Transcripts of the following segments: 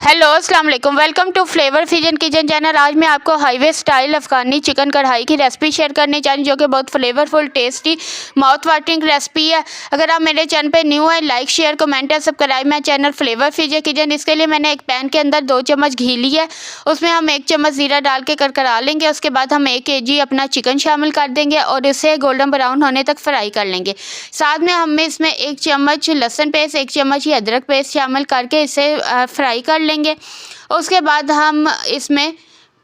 Hello अस्सलाम वालेकुम, welcome to flavour fusion kitchen channel. आज मैं आपको हाईवे स्टाइल अफगानी चिकन कढ़ाई की रेसिपी शेयर करने जा रही हूँ, जो कि बहुत flavourful, tasty, mouth watering recipe है। अगर आप मेरे चैनल पे न्यू है, लाइक, शेयर, कमेंट और subscribe my channel flavour fusion kitchen. इसके लिए मैंने एक पैन के अंदर 2 चम्मच घी लिया है, उसमें हम 1 चम्मच ज़ीरा डाल के करकरा लेंगे। उसके बाद हम 1 kg अपना चिकन शामिल कर देंगे और इसे गोल्डन ब्राउन होने तक फ्राई कर लेंगे। साथ में हम इसमें 1 चम्मच लहसुन पेस्ट, 1 चम्मच ही अदरक पेस्ट शामिल करके इसे फ्राई कर लेंगे। उसके बाद हम इसमें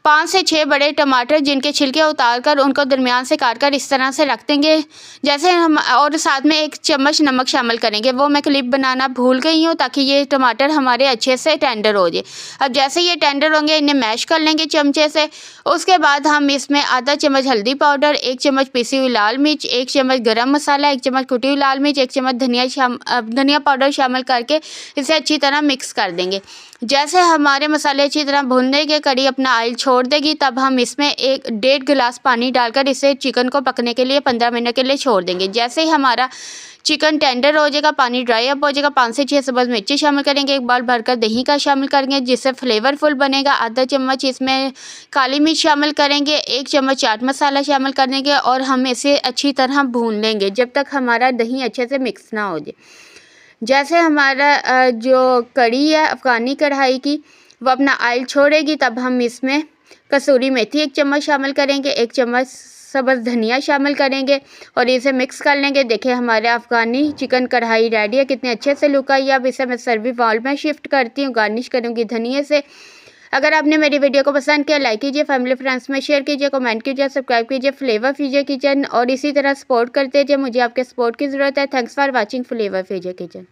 5 से 6 बड़े टमाटर जिनके छिलके उतार कर उनको दरमियान से काट कर इस तरह से रख देंगे। जैसे हम और साथ में 1 चम्मच नमक शामिल करेंगे, वो मैं क्लिप बनाना भूल गई हूँ ताकि ये टमाटर हमारे अच्छे से टेंडर हो जाए। अब जैसे ये टेंडर होंगे, इन्हें मैश कर लेंगे चमचे से। उसके बाद हम इसमें आधा चम्मच हल्दी पाउडर, 1 चम्मच पिसी हुई लाल मिर्च, 1 चम्मच गरम मसाला, 1 चम्मच कुटी हुई लाल मिर्च, 1 चम्मच धनिया पाउडर शामिल करके इसे अच्छी तरह मिक्स कर देंगे। जैसे हमारे मसाले अच्छी तरह भून देंगे, कढ़ी अपना ऑयल छोड़ देगी, तब हम इसमें 1-1.5 गिलास पानी डालकर इसे चिकन को पकने के लिए 15 मिनट के लिए छोड़ देंगे। जैसे ही हमारा चिकन टेंडर हो जाएगा, पानी ड्राई अप हो जाएगा, 5 से 6 सब्ज़ मिर्ची शामिल करेंगे, 1 बाउल भरकर दही का शामिल करेंगे जिससे फ्लेवरफुल बनेगा। आधा चम्मच इसमें काली मिर्च शामिल करेंगे, 1 चम्मच चाट मसाला शामिल कर देंगे और हम इसे अच्छी तरह भून लेंगे जब तक हमारा दही अच्छे से मिक्स ना हो जाए। जैसे हमारा जो कढ़ी है अफ़गानी कढ़ाई की, वो अपना ऑयल छोड़ेगी, तब हम इसमें कसूरी मेथी 1 चम्मच शामिल करेंगे, 1 चम्मच सब्ज़ धनिया शामिल करेंगे और इसे मिक्स कर लेंगे। देखिए हमारे अफ़गानी चिकन कढ़ाई रेडी है, कितने अच्छे से लुक आई है। अब इसे मैं सर्विंग बाउल में शिफ्ट करती हूँ, गार्निश करूँगी धनिया से। अगर आपने मेरी वीडियो को पसंद किया, लाइक कीजिए, फैमिली फ्रेंड्स में शेयर कीजिए, कमेंट कीजिए, सब्सक्राइब कीजिए फ्लेवर फ्यूजन किचन और इसी तरह सपोर्ट करते रहिए। मुझे आपके सपोर्ट की ज़रूरत है। Thanks for watching flavour fusion kitchen.